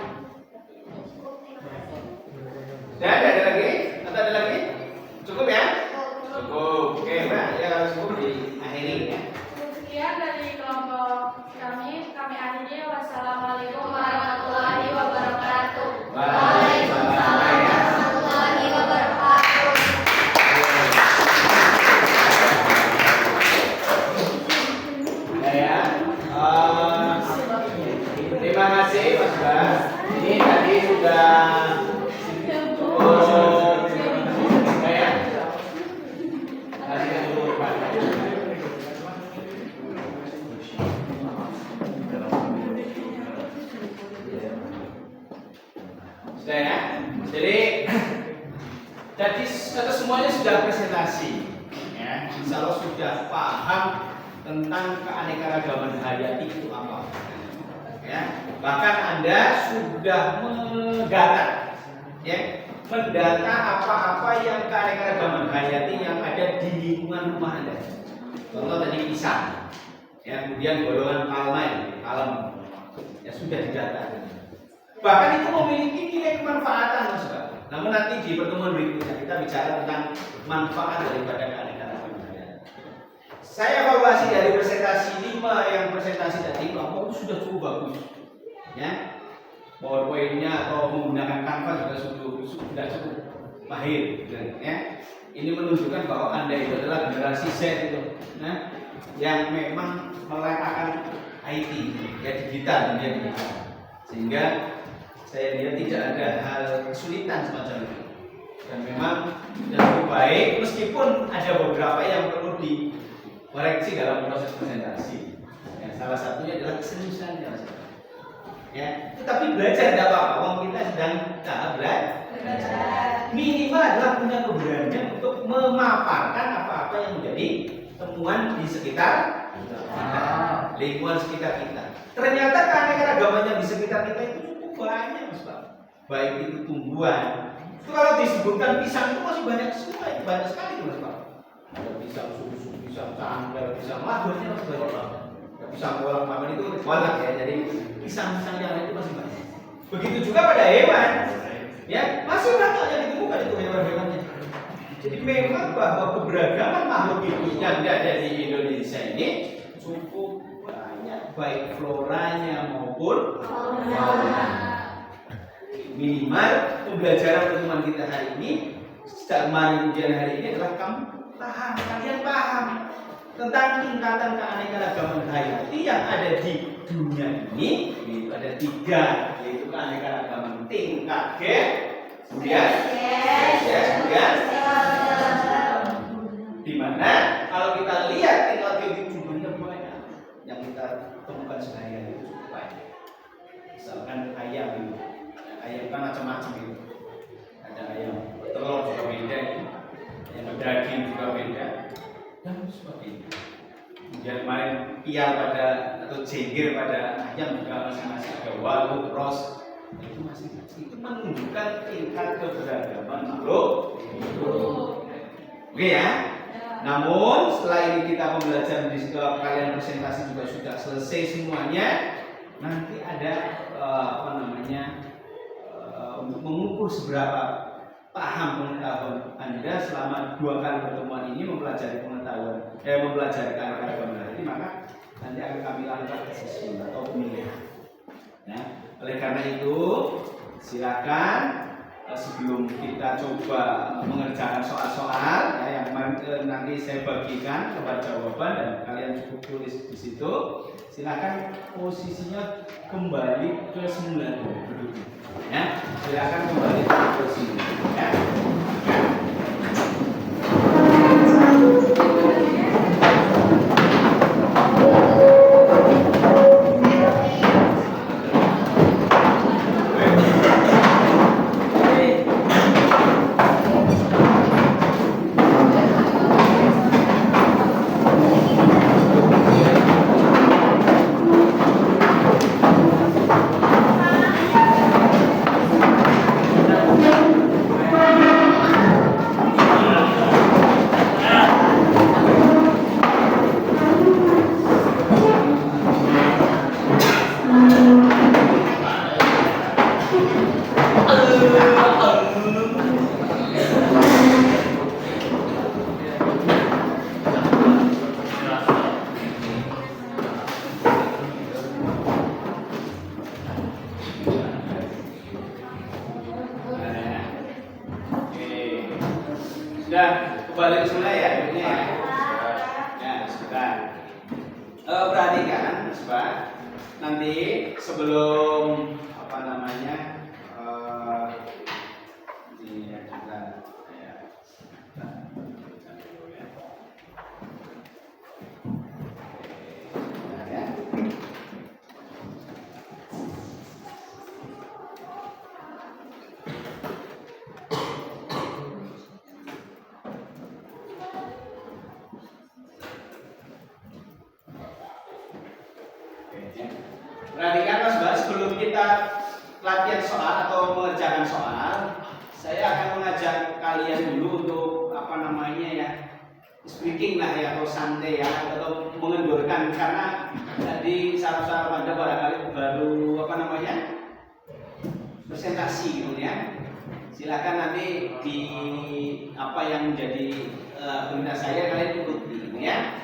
Ada lagi? Atau ada lagi? Cukup ya? Cukup. Oke Mbak, ya kalau cukup diakhiri ya. Sekian dari kelompok kami akhiri. Wassalamualaikum warahmatullahi wabarakatuh. Waalaikumsalam warahmatullahi wabarakatuh. Ya. Terima kasih Mas Bas. Ini tadi sudah sudah ya. Jadi semuanya sudah presentasi ya. Insya Allah sudah paham tentang keanekaragaman hayati itu apa ya. Bahkan Anda sudah mendata ya, mendata apa-apa yang keanekaragaman hayati yang ada di lingkungan rumah Anda. Contoh tadi pisang ya, kemudian golongan palem ya, sudah didata. Bahkan itu memiliki nilai kemanfaatan Mas Pak. Namun nanti di pertemuan berikutnya kita bicara tentang manfaat daripada keanekaragaman hayati. Saya evaluasi dari presentasi 5 yang presentasi tadi, bahwa itu sudah cukup bagus ya. PowerPoint-nya atau menggunakan Canva juga sudah cukup mahir ya. Ini menunjukkan bahwa Anda itu adalah generasi Z itu nah, yang memang meletakkan IT ya, digital, dunia digital. Sehingga saya lihat tidak ada hal kesulitan semacam itu. Dan memang sudah cukup baik, meskipun ada beberapa yang perlu dikoreksi dalam proses presentasi. Ya, salah satunya adalah keseriusannya, Mas. Ya, tetapi belajar tidak apa-apa. Wong kita sedang tahap belajar. Minimal adalah punya keberanian untuk memaparkan apa-apa yang menjadi temuan di sekitar kita, lingkungan sekitar kita. Ternyata keanekaragaman di sekitar kita itu cukup banyak, Mas Pak. Baik itu tumbuhan. Itu kalau disebutkan pisang itu masih banyak sekali, Mas Pak. Ada pisang susu, pisang cangkir, pisang lagunya masih banyak. Pisang bolang paman itu banyak ya, jadi pisang-pisang yang lain itu masih banyak. Begitu juga pada hewan, ya masih banyak yang ditemukan itu hewan-hewannya. Jadi memang bahwa keberagaman makhluk hidup yang ada di Indonesia ini cukup banyak, baik floranya maupun fauna. Minimal pembelajaran pertemuan kita hari ini, sejak kemarin ujian hari ini adalah kalian paham tentang tingkatan keanekaragaman hayati yang ada di dunia ini. Itu ada 3, yaitu keanekaragaman tingkat G, Kemudian yes, kemudian di mana kalau kita lihat tinggal jumlahnya banyak yang kita temukan sehari-hari itu cukup banyak. Misalkan ayam itu, ayam kan macam-macam itu. Ada ayam telur juga beda, ayam daging juga beda, dan sebagainya. Kemudian kemarin pial pada atau jengger pada ayam juga masing-masing ada walu, ros, itu masing-masing itu menunjukkan tingkat keberagaman makhluk hidup. Oke ya. Namun setelah ini kita pembelajaran di situ, kalian presentasi juga sudah selesai semuanya. Nanti ada untuk mengukur seberapa paham pengetahuan Anda selama 2 kali pertemuan ini mempelajari mempelajari keanekaragaman ini, maka nanti akan kami lakukan assessment atau pemilihan. Ya. Oleh karena itu, silakan sebelum kita coba mengerjakan soal-soal ya, yang kemarin nanti saya bagikan kepada jawaban dan kalian cukup tulis di situ. Silakan posisinya kembali ke semula duduk. Ya, silakan kembali ke posisi. Ya. Sudah kembali ke semula ya, ya. Ya, sudah. Perhatikan, Pak. Nanti sebelum ini ya kita perhatikan Mas Bas, sebelum kita latihan soal atau mengerjakan soal, saya akan mengajak kalian dulu untuk speaking lah ya, atau santai ya, atau mengendurkan, karena tadi saraf-saraf Anda barangkali baru presentasi gitu ya. Silakan nanti di apa yang menjadi perintah saya kalian ikuti ya.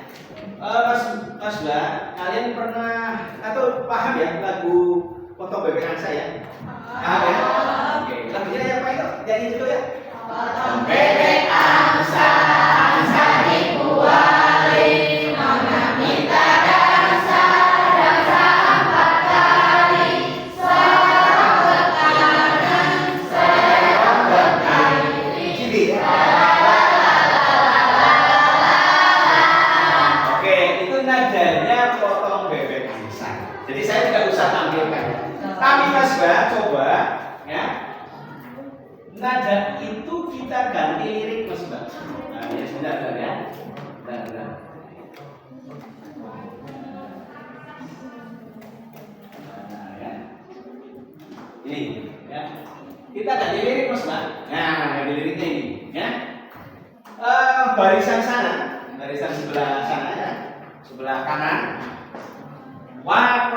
Mas Mbak, kalian pernah atau paham ya lagu Potong Bebek Angsa ya? Paham ya? Oke, lagunya apa itu? Nyanyi dulu ya. Potong bebek angsa, angsa dikuali, nona minta dansa, dansa 4 kali, serong ke kanan, serong ke kiri. Gini ya. Nadanya potong bebek angsa. Jadi saya tidak usah tampilkan. Tapi Mas Mbak, coba ya. Nada itu kita ganti lirik Mas Mbak. Nah, ya sudah ya. Benar. Nah, ya. Ini ya. Kita ganti lirik Mas Mbak. Nah, ganti liriknya ini ya. Barisan sana, barisan sebelah sana ya. Sebelah kanan, wak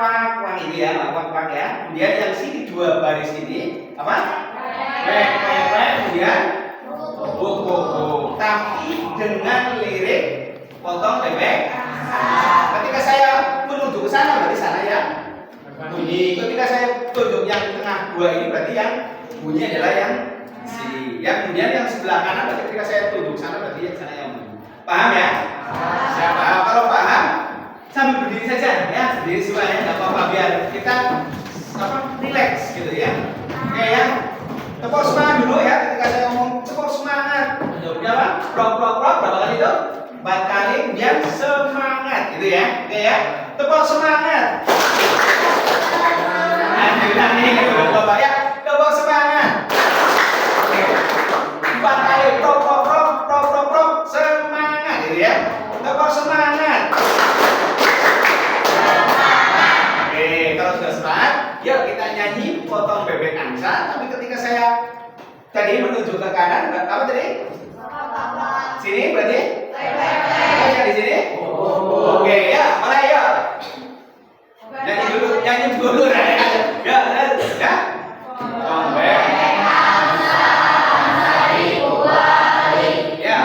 ini ya, wak ya. Kemudian yang sini 2 baris ini apa? Kemudian tapi dengan lirik potong bebek. Ketika saya menunjuk ke sana berarti sana ya bunyi. Ketika saya tunjuk yang tengah 2 ini berarti yang bunyi adalah yang sini. Ya, kemudian yang sebelah kanan berarti ketika saya tunjuk sana berarti yang sana yang bunyi. Paham ya? Siapa? Kalau paham, sambil berdiri saja ya, berdiri semuanya nggak apa-apa biar kita relax gitu ya. Oke ya, tepuk semangat dulu Prok berapa kali itu? 4 kali, kemudian semangat gitu ya. Oke ya. Tepuk semangat. Nah, ini Bapak ya. Tepuk semangat. Oke. 4 kali prok semangat gitu ya. Tepuk semangat. Oke, kalau sudah semangat, yuk kita nyanyi potong bebek angsa. Tapi ketika saya tadi menunjuk ke kanan, apa tadi? Sini berarti? Oh, ya di sini? Oke, ya, mulai ya. Nyanyi dulu ya. Ya. Bebek angsa dibuali. Ya.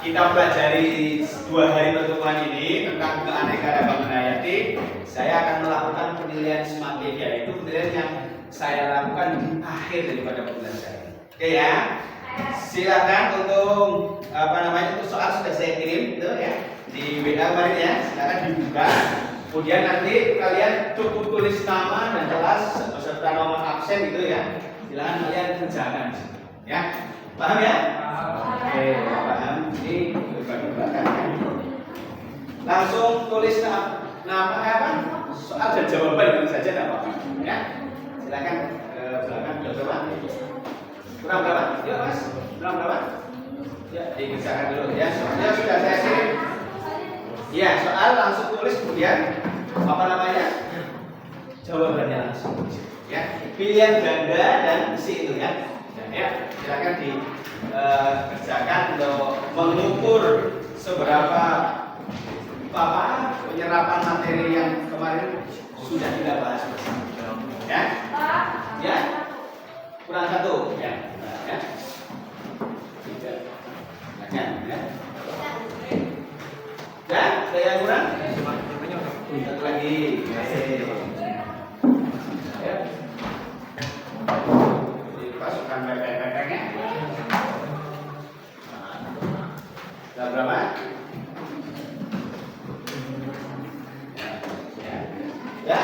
Kita pelajari 2 hari pertemuan ini tentang keanekaragaman hayati. Saya akan melakukan penilaian SMART, yaitu penilaian yang saya lakukan di akhir daripada pembelajaran. Oke ya. Silakan untuk untuk soal sudah saya kirim itu ya di WA kemarin ya. Silakan dibuka. Kemudian nanti kalian cukup tulis nama dan kelas beserta nomor absen gitu ya. Silakan kalian kerjakan ya. Paham ya? Oke, paham. Ini belakang. Langsung tulis nama apa? Soal dan jawaban itu saja tidak apa-apa. Ya. Silakan ke belakang. Berapa? Kurang berapa? Yuk Mas. Kurang berapa? Ya, dikerjakan dulu ya. Soalnya sudah saya kirim. Ya, soal langsung tulis kemudian jawabannya langsung. Ya, pilihan ganda dan isi itu ya. Ya, silakan dikerjakan untuk mengukur seberapa penyerapan materi yang kemarin sudah kita bahas bersama. Ya, ya, kurang 1 ya, ya. 3, ya. Ya, ada yang kurang? 1 lagi. Ya. Pasukan pepek-pepeknya. Sudah berapa? Ya.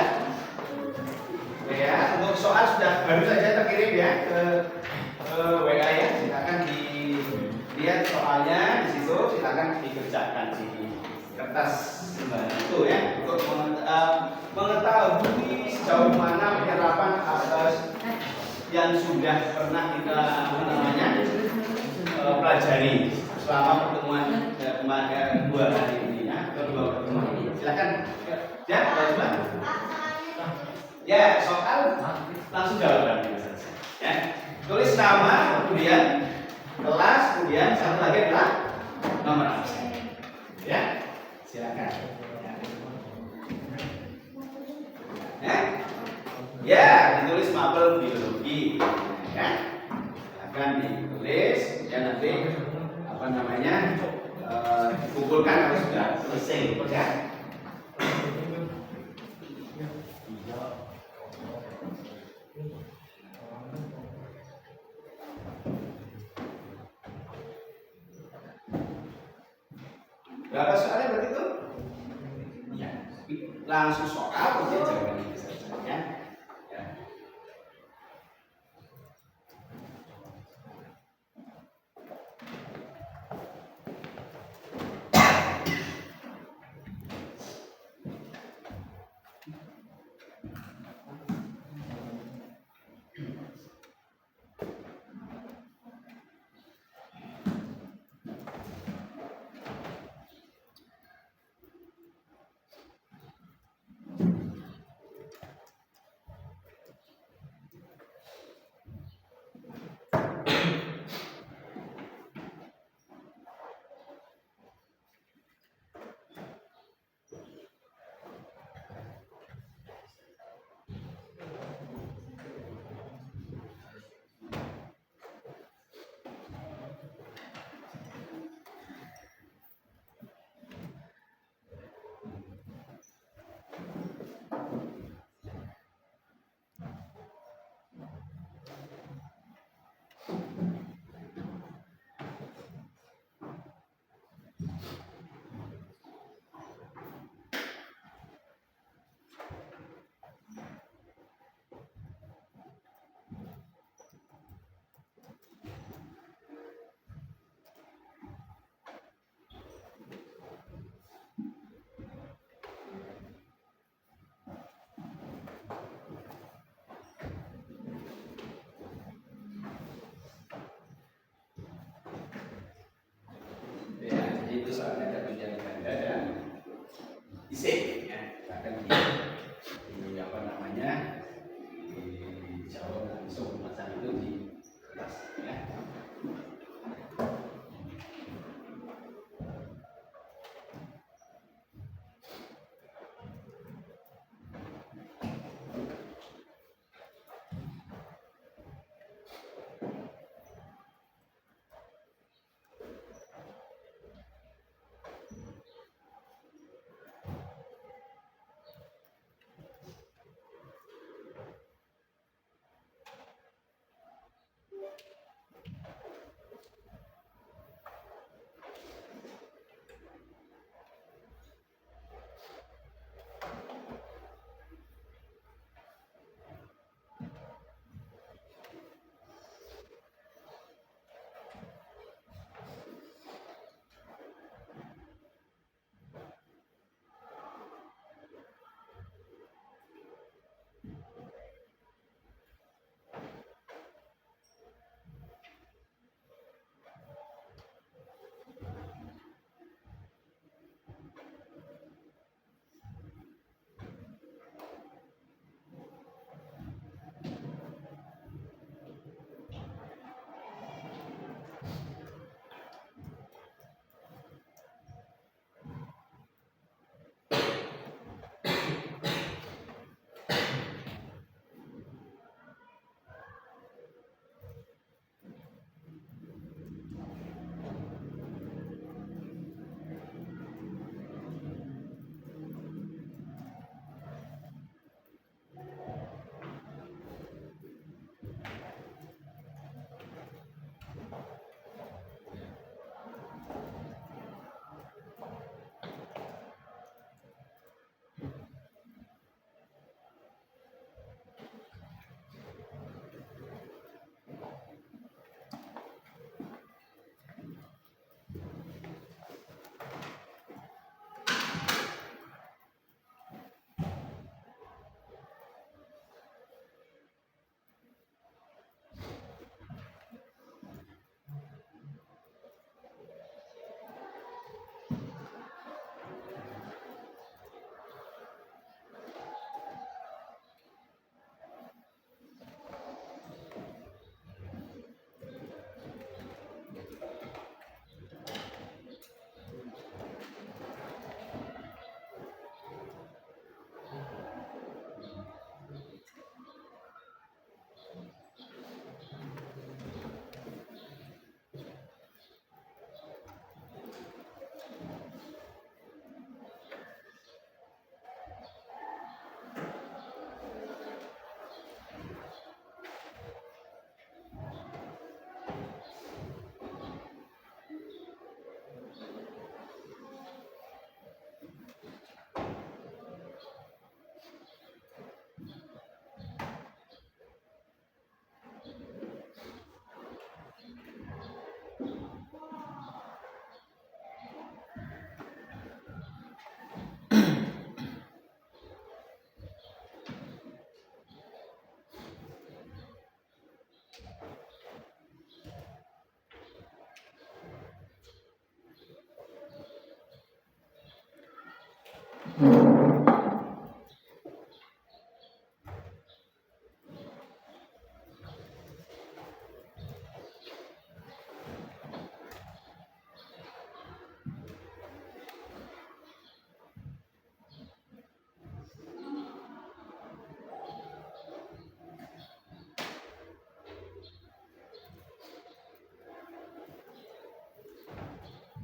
Ya, untuk soal sudah baru saja terkirim ya ke WA ya. Silakan dilihat soalnya di situ, silakan dikerjakan di kertas lembaran itu ya untuk mengetahui sejauh mana penyerapan atas yang sudah pernah kita pelajari selama pertemuan 2 hari ini ya, kedua pertemuan ini. Silakan ya, teman-teman. Ya, soal langsung jawaban ya. Tulis nama, kemudian kelas, kemudian satu lagi adalah nomor absen. Ya, silakan. Ya, ditulis mapel biologi. Ya, silakan ditulis. Ya nanti dikumpulkan kalau sudah selesai ya. Berapa soalnya berarti itu? Ya, langsung soal kemudian Isik ya, bahkan di apa namanya di Jawa langsung macam itu di kertas ya.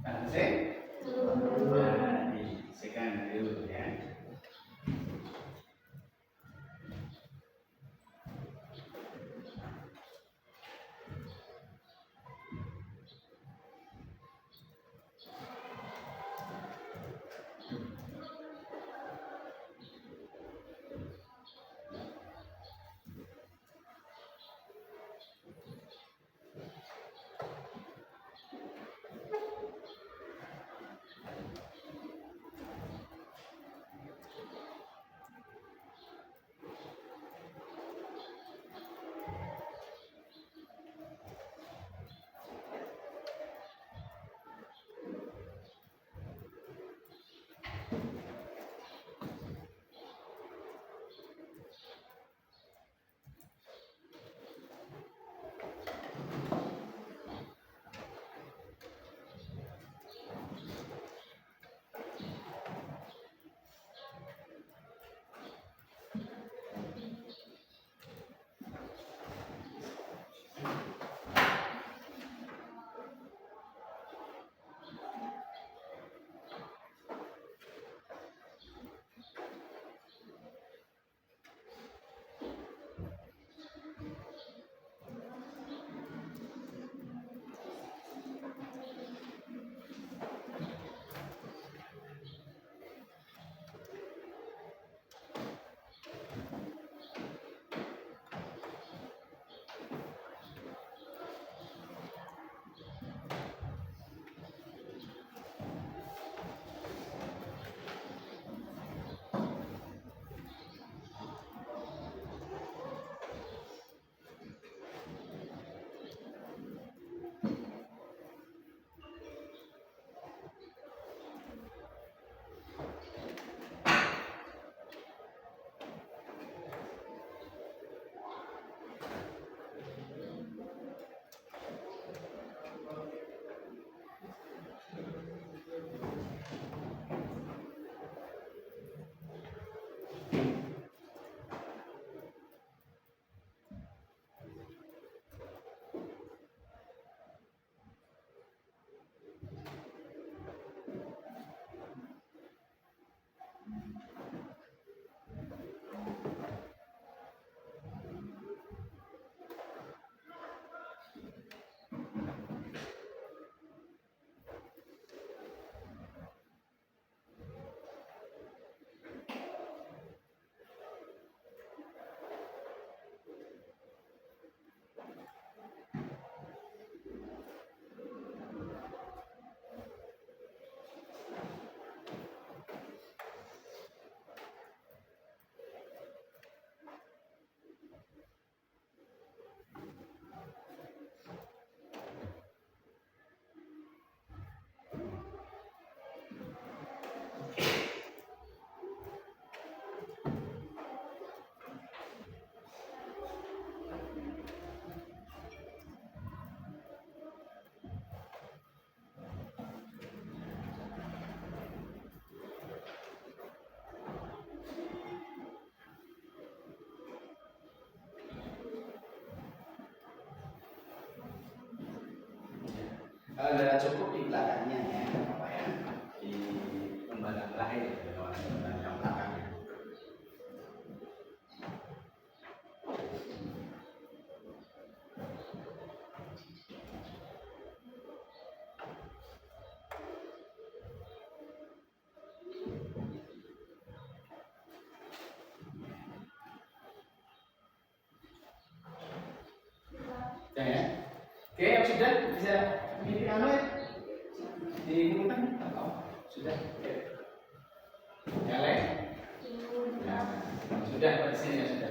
Selesai? Nah, disekan dulu ya. Kalau cukup di belakangnya ya, apa ya, di lembaga lahir yang belakangnya. Ya. Oke, sudah bisa ini anu ya. Dikumpulkan atau sudah? Yang lain? Ya, sudah pada sini ya sudah.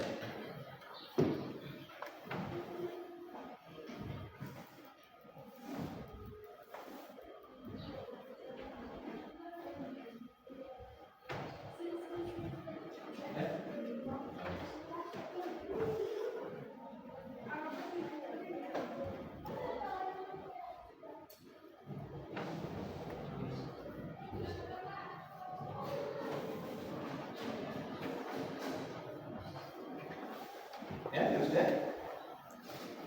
Ya, sudah.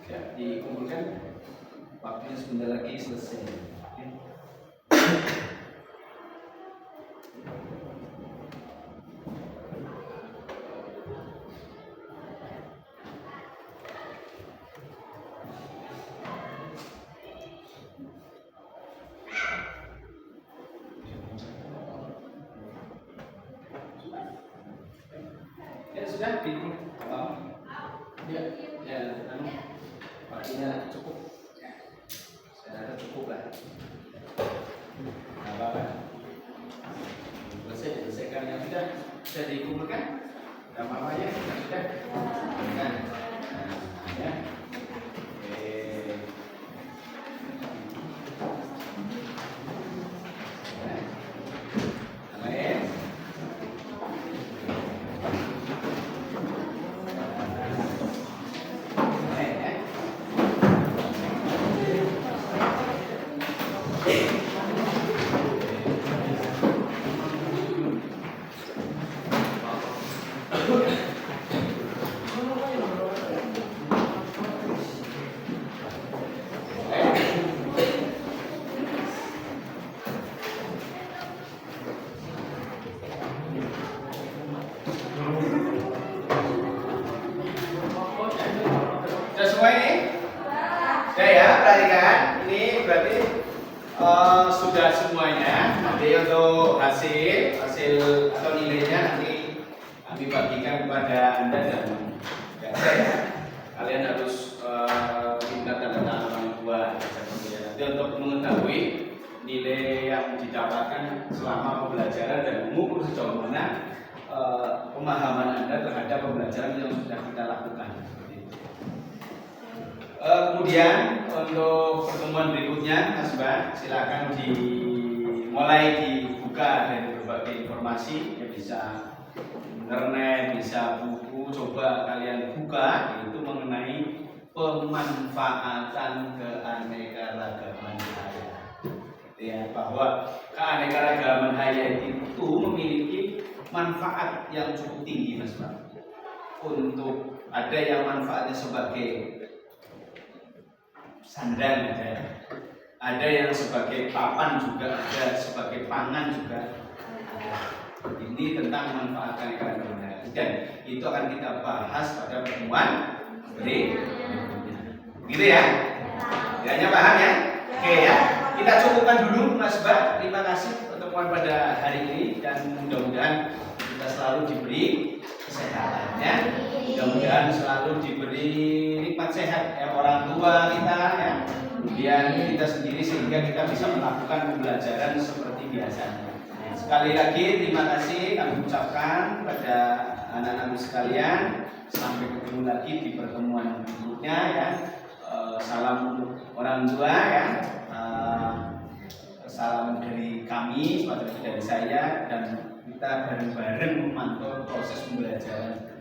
Ya, dikumpulkan. Waktunya sebentar lagi selesai. Oke. Ya sudah, ya, ya, anu, waktunya cukup. Saya rasa cukup lah. Nah, apa-apa. Selesaikan yang sudah dikumpulkan. Nama-namanya sudah. Nah, ya. Sudah semua ini? Sudah ya, perhatikan. Ini berarti sudah semuanya. Nanti untuk hasil atau nilainya nanti kami bagikan kepada Anda dan saya. Kalian harus minta tanda tangan orang tua. Nanti untuk mengetahui nilai yang didapatkan selama pembelajaran dan mengukur sejauh mana pemahaman Anda terhadap pembelajaran yang sudah kita lakukan. Kemudian untuk pertemuan berikutnya, Mas Mbak, silakan dimulai dibuka dari berbagai informasi, ya bisa internet, bisa buku, coba kalian buka itu mengenai pemanfaatan keanekaragaman hayat. Ya, bahwa keanekaragaman hayat itu memiliki manfaat yang cukup tinggi, Mas Mbak. Untuk ada yang manfaatnya sebagai sandang ada yang sebagai papan juga, ada sebagai pangan juga. Ini tentang manfaat keanekaragaman hayat dan itu akan kita bahas pada pertemuan berikutnya. Gitu ya? Kiranya paham ya? Oke ya. Kita cukupkan dulu Mas Mbak. Terima kasih pertemuan pada hari ini dan mudah-mudahan kita selalu diberi kesehatannya. Mudah-mudahan selalu diberi nikmat sehat ya orang tua kita ya. Kemudian kita sendiri sehingga kita bisa melakukan pembelajaran seperti biasanya. Sekali lagi terima kasih kami ucapkan pada anak-anak sekalian. Sampai ketemu lagi di pertemuan berikutnya ya. Salam untuk orang tua ya. Salam dari kami, sepatutnya dari saya dan kita bareng-bareng memantau proses pembelajaran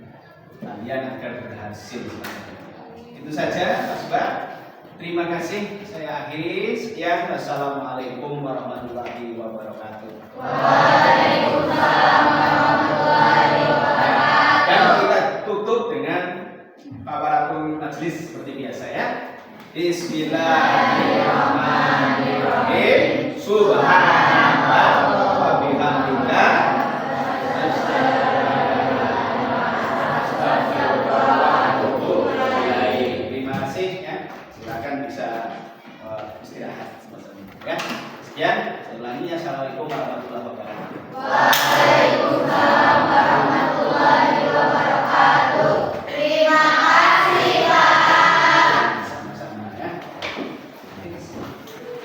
kalian agar berhasil. Itu saja Mas Mbak. Terima kasih. Saya akhiri. Sekian. Wassalamualaikum warahmatullahi wabarakatuh. Waalaikumsalam warahmatullahi wabarakatuh. Dan kita tutup dengan paparatul majelis seperti biasa ya. Bismillahirrahmanirrahim. Subhanallah wa bihamdika.